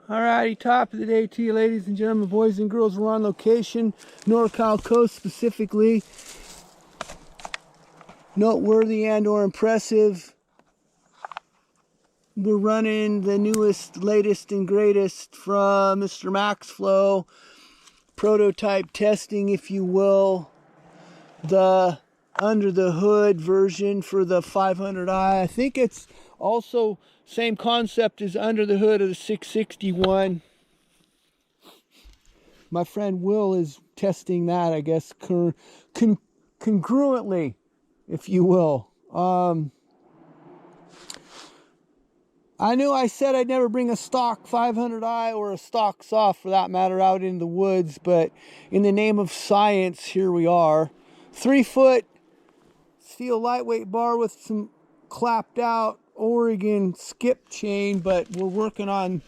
Alrighty, top of the day to you, ladies and gentlemen, boys and girls. We're on location, NorCal coast specifically. Noteworthy and or impressive. We're running the newest, latest, and greatest from Mr. MaxFlow. Prototype testing, if you will. The under the hood version for the 500i. I think it's also same concept as under the hood of the 661. My friend Will is testing that, I guess, congruently, if you will. I knew I said I'd never bring a stock 500i or a stock soft for that matter out in the woods, but in the name of science, here we are. 3-foot steel lightweight bar with some clapped out Oregon skip chain, but we're working on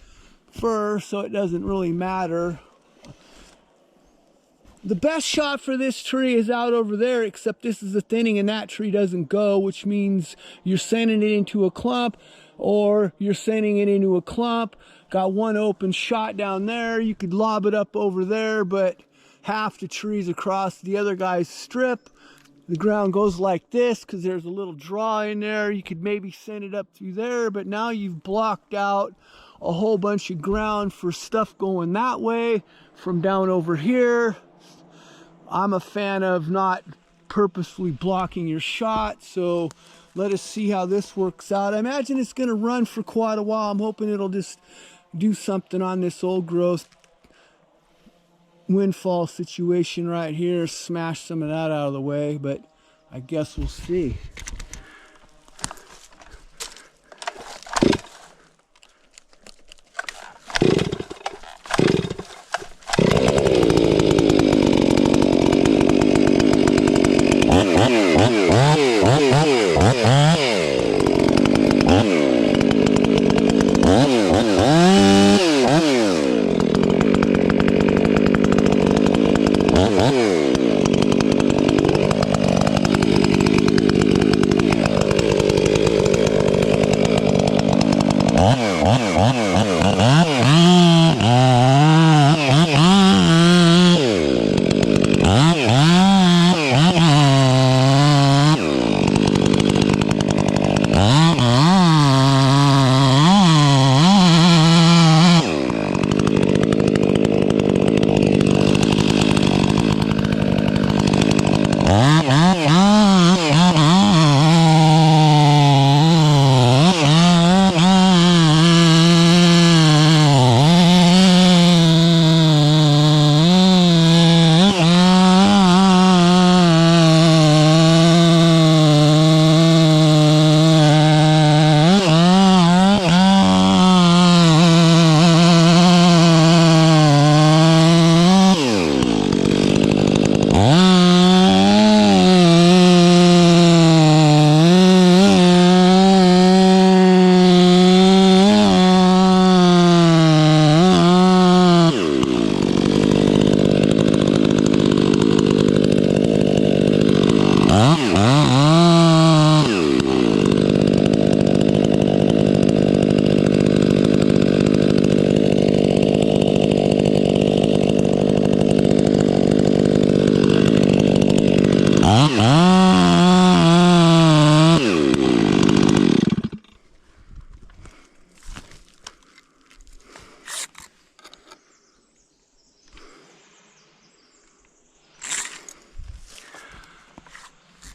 Phir, so it doesn't really matter. The best shot for this tree is out over there, except this is a thinning and that tree doesn't go, which means you're sending it into a clump or you're sending it into a clump. Got one open shot down there. You could lob it up over there, but half the tree's across the other guy's strip. The ground goes like this because there's a little draw in there. You could maybe send it up through there, but now you've blocked out a whole bunch of ground for stuff going that way from down over here. I'm a fan of not purposefully blocking your shot, so let us see how this works out. I imagine it's going to run for quite a while. I'm hoping it'll just do something on this old growth windfall situation right here, smash some of that out of the way, but I guess we'll see.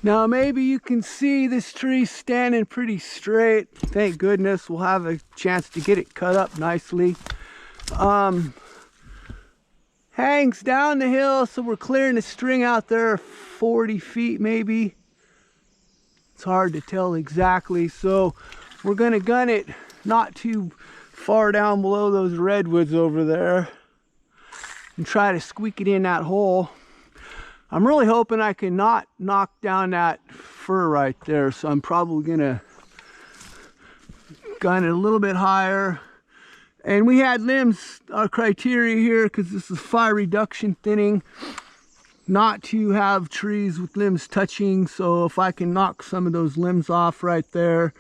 Now maybe you can see this tree standing pretty straight. Thank goodness we'll have a chance to get it cut up nicely. Hangs down the hill, so we're clearing the string out there 40 feet maybe. It's hard to tell exactly, so we're gonna gun it not too far down below those redwoods over there and try to squeak it in that hole. I'm really hoping I can not knock down that Phir right there, so I'm probably gonna gun it a little bit higher. And we had limbs, our criteria here, because this is fire reduction thinning, not to have trees with limbs touching. So if I can knock some of those limbs off right there,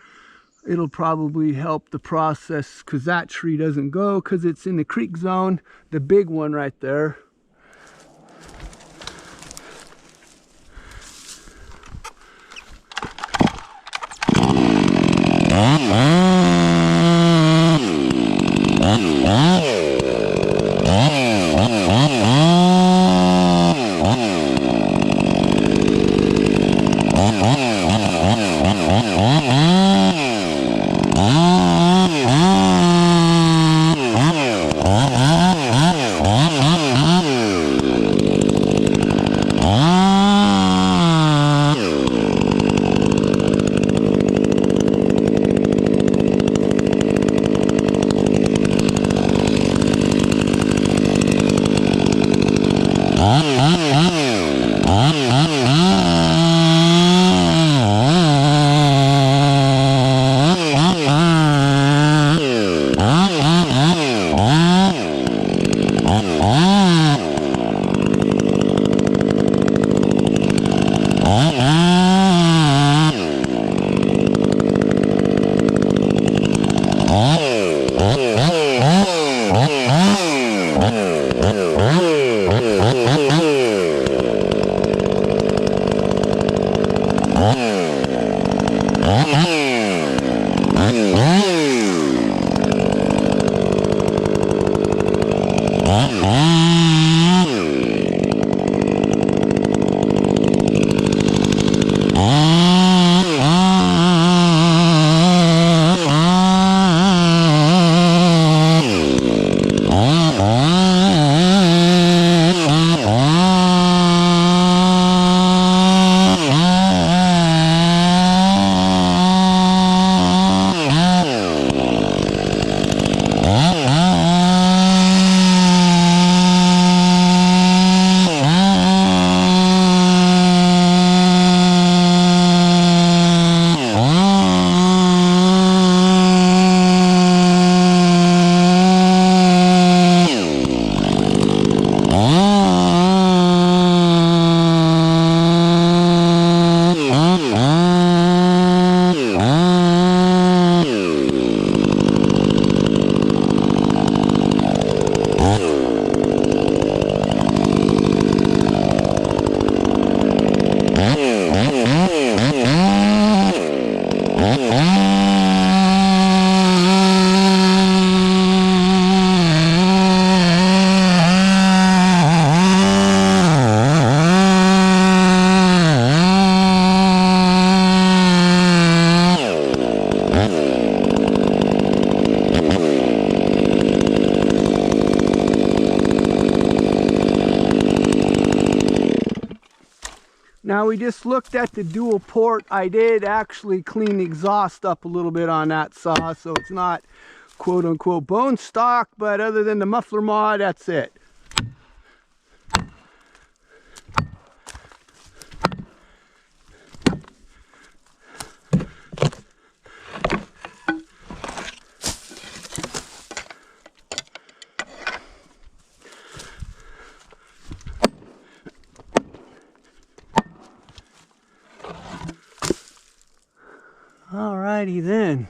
it'll probably help the process, because that tree doesn't go because it's in the creek zone, the big one right there. Now we just looked at the dual port. I did actually clean the exhaust up a little bit on that saw, so it's not quote unquote bone stock, but other than the muffler mod, that's it. Alrighty then.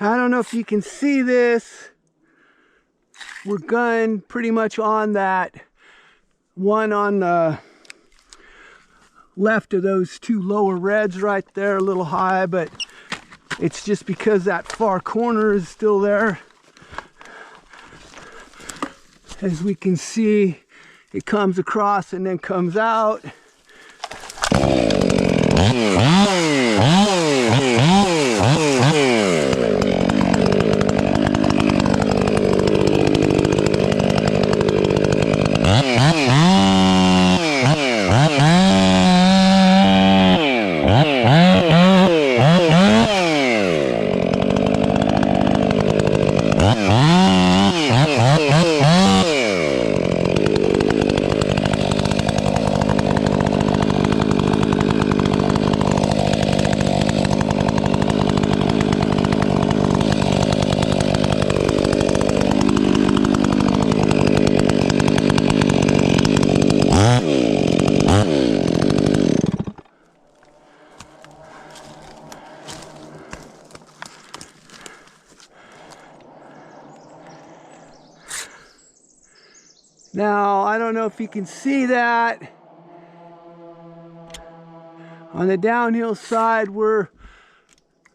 I don't know if you can see this. We're gunned pretty much on that one on the left of those two lower reds right there, a little high, but it's just because that far corner is still there. As we can see, it comes across and then comes out. Now, I don't know if you can see that. On the downhill side, we're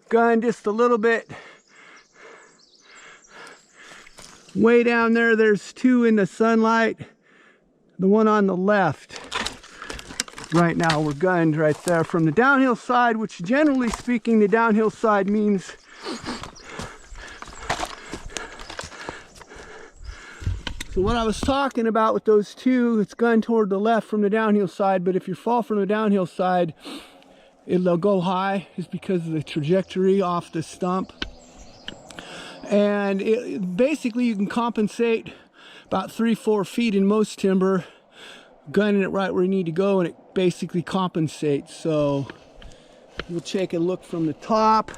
going just a little bit. Way down there, there's two in the sunlight. The one on the left. Right now, we're gunned right there from the downhill side, which generally speaking, the downhill side means so what I was talking about with those two, it's gunned toward the left from the downhill side, but if you fall from the downhill side, it'll go high. It's because of the trajectory off the stump. And basically you can compensate about 3-4 feet in most timber, gunning it right where you need to go, and it basically compensates. So we'll take a look from the top.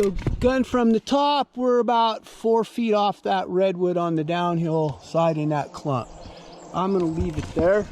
So gun from the top, we're about 4 feet off that redwood on the downhill side in that clump. I'm gonna leave it there.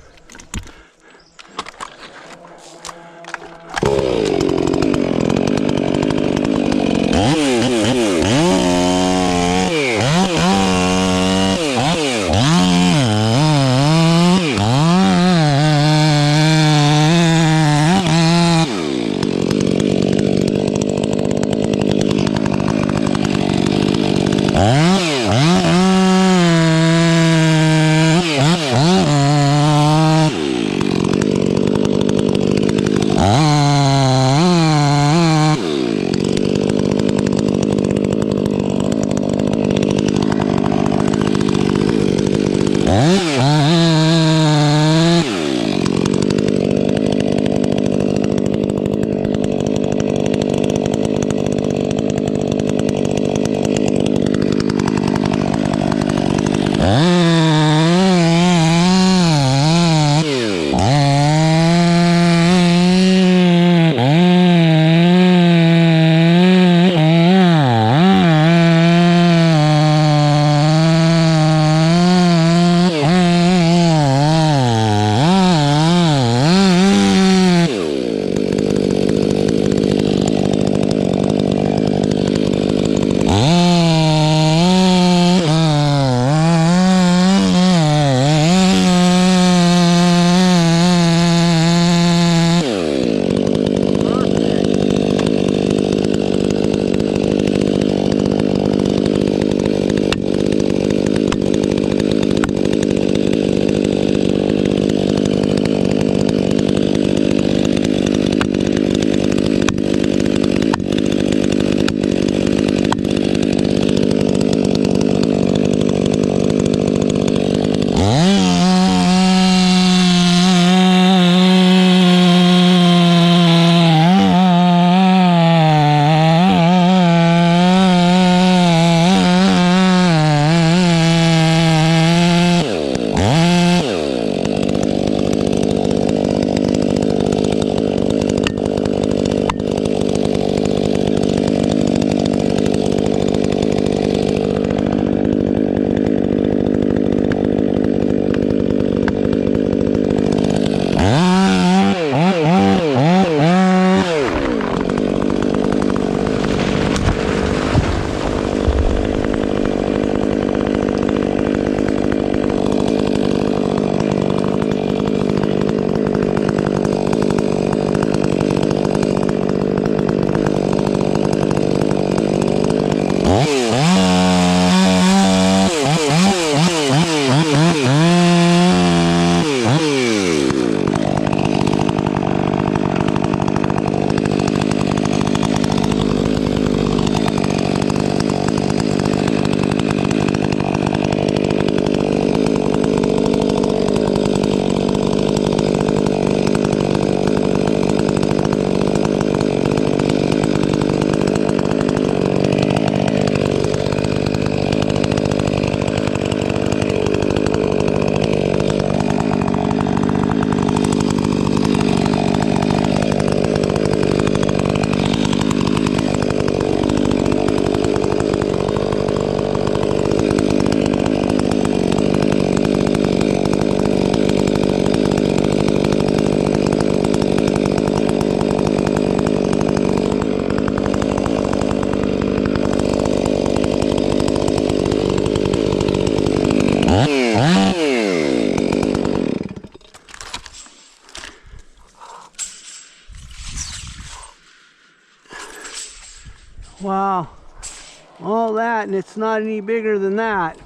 All that, and it's not any bigger than that.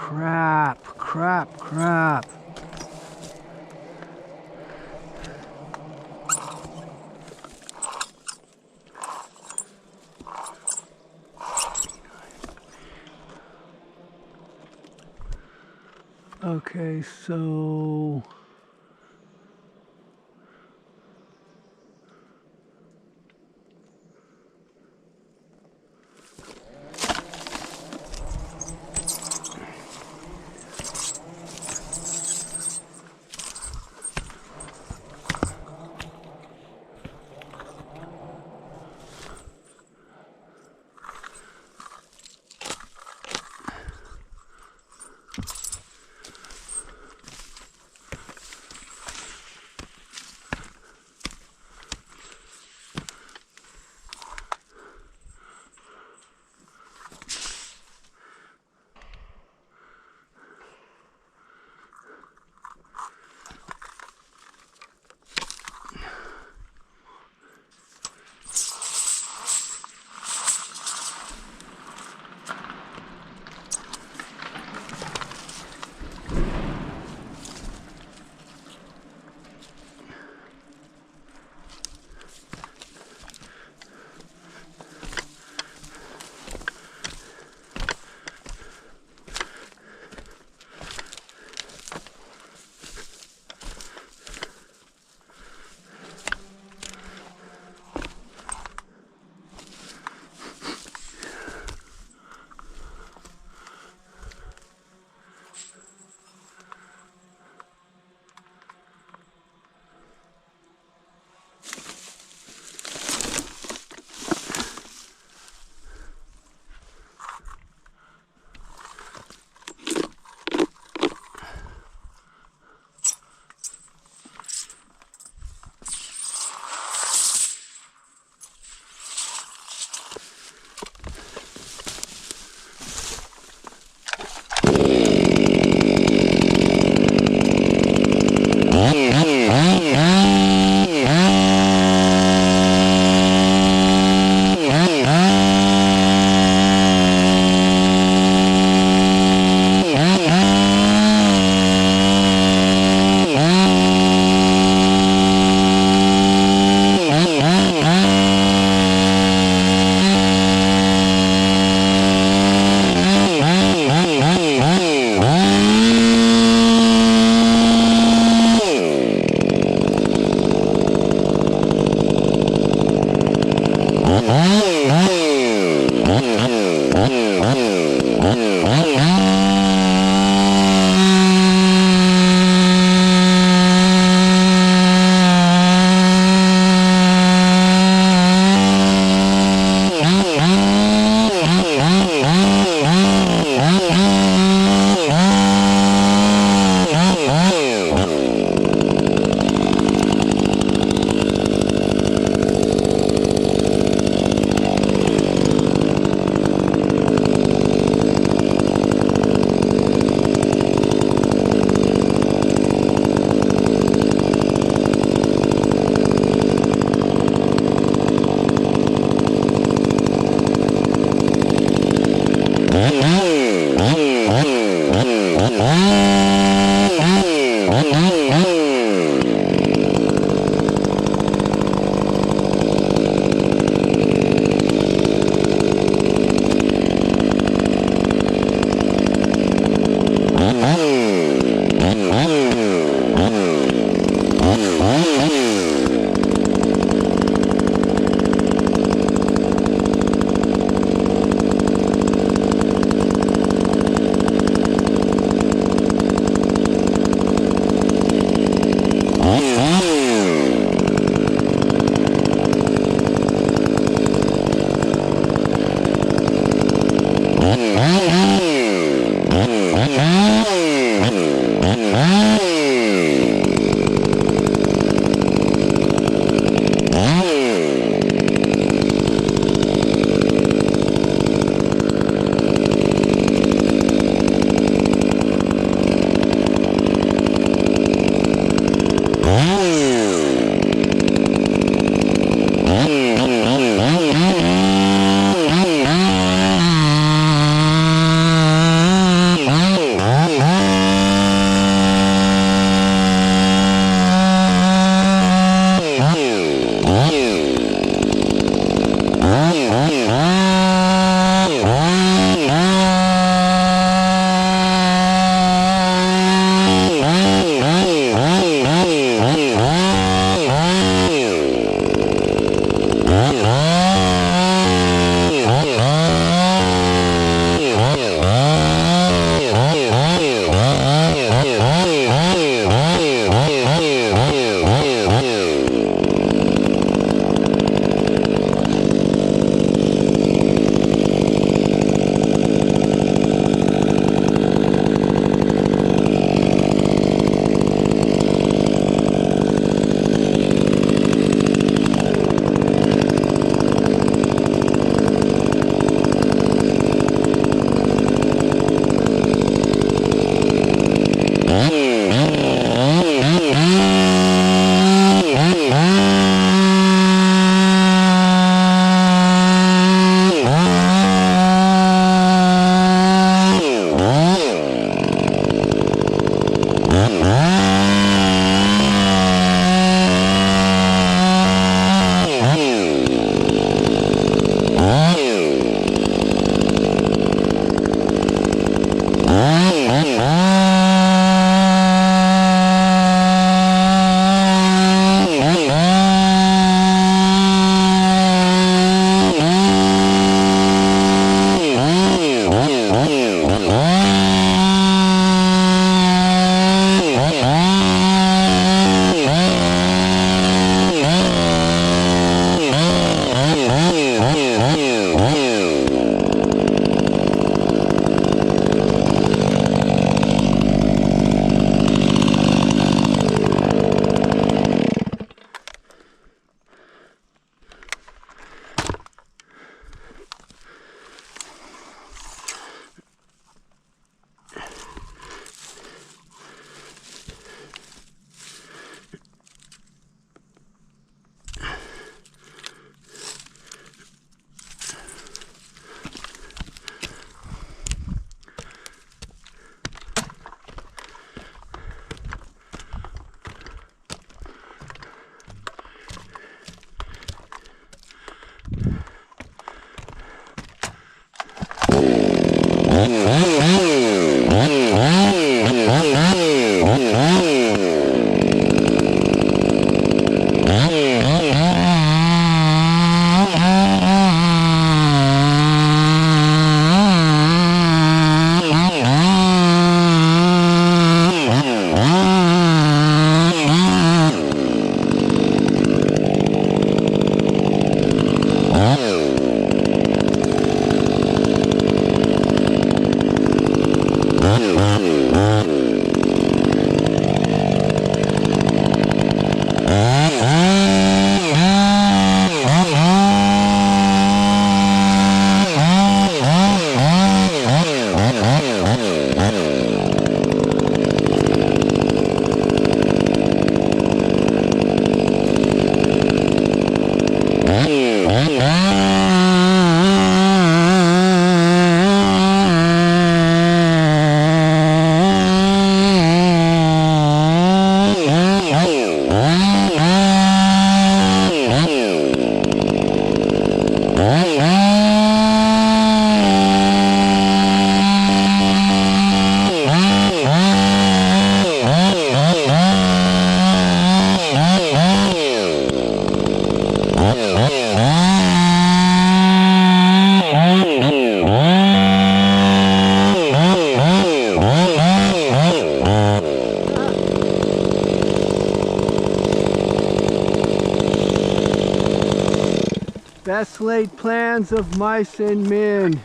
Crap, crap, crap. Okay, so Best laid plans of mice and men.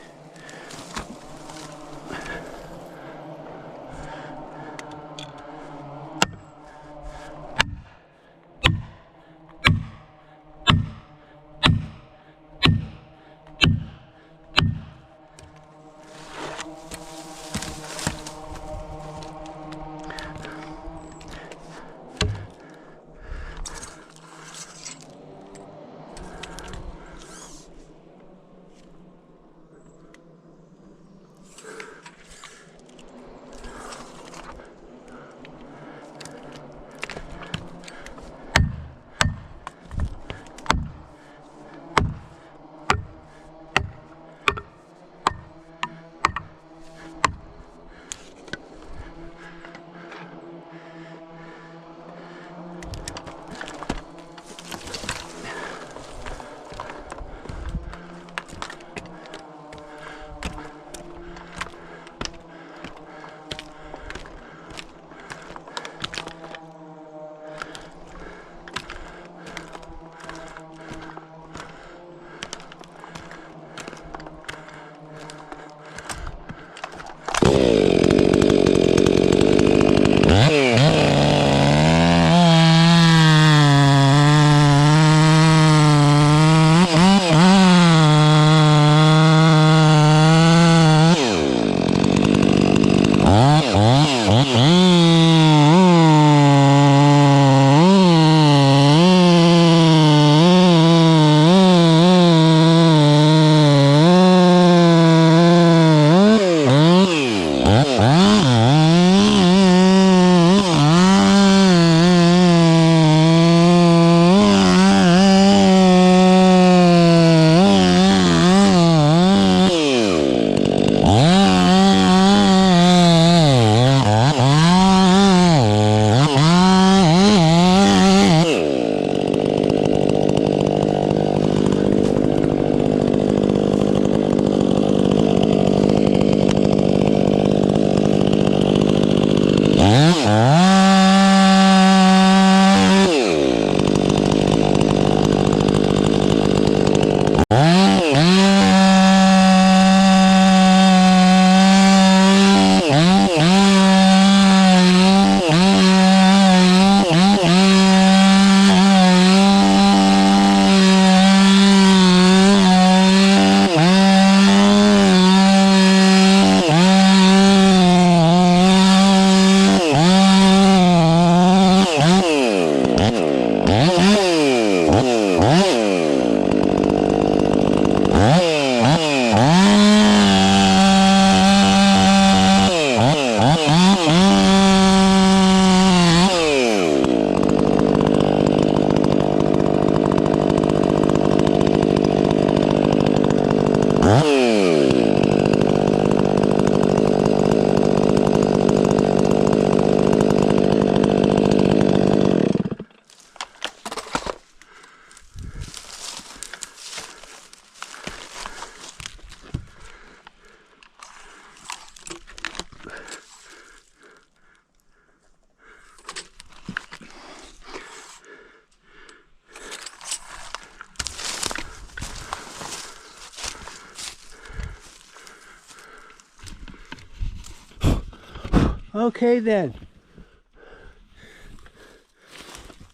Okay then.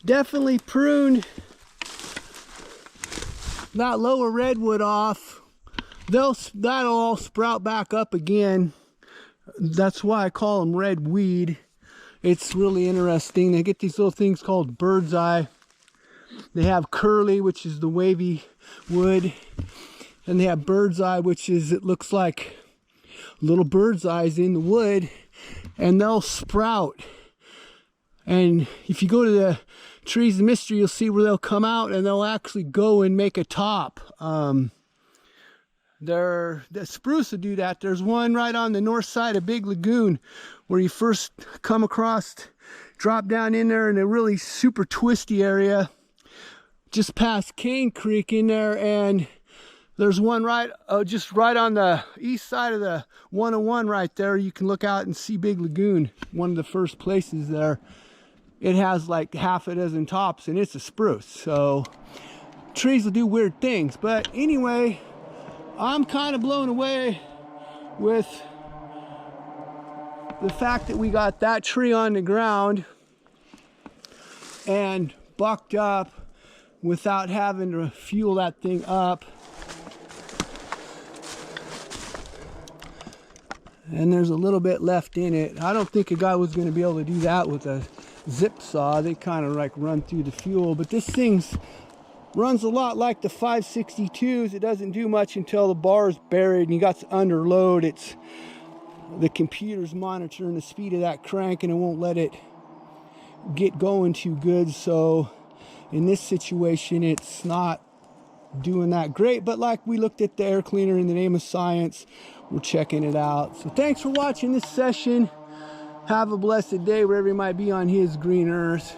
Definitely pruned that lower redwood off. That'll all sprout back up again. That's why I call them red weed. It's really interesting. They get these little things called bird's eye. They have curly, which is the wavy wood. And they have bird's eye, which is, it looks like little bird's eyes in the wood. And they'll sprout. And if you go to the trees of mystery, you'll see where they'll come out and they'll actually go and make a top. The spruce will do that. There's one right on the north side of Big Lagoon where you first come across, drop down in there in a really super twisty area just past Cane Creek in there, and there's one right just right on the east side of the 101 right there. You can look out and see Big Lagoon, one of the first places there. It has like half a dozen tops and it's a spruce. So trees will do weird things. But anyway, I'm kind of blown away with the fact that we got that tree on the ground and bucked up without having to fuel that thing up. And there's a little bit left in it. I don't think a guy was going to be able to do that with a zip saw. They kind of like run through the fuel, but this thing's runs a lot like the 562s. It doesn't do much until the bar is buried and you got to underload. It's the computer's monitoring the speed of that crank and it won't let it get going too good. So in this situation, it's not doing that great. But like we looked at the air cleaner in the name of science, we're checking it out. So thanks for watching this session. Have a blessed day wherever you might be on his green earth.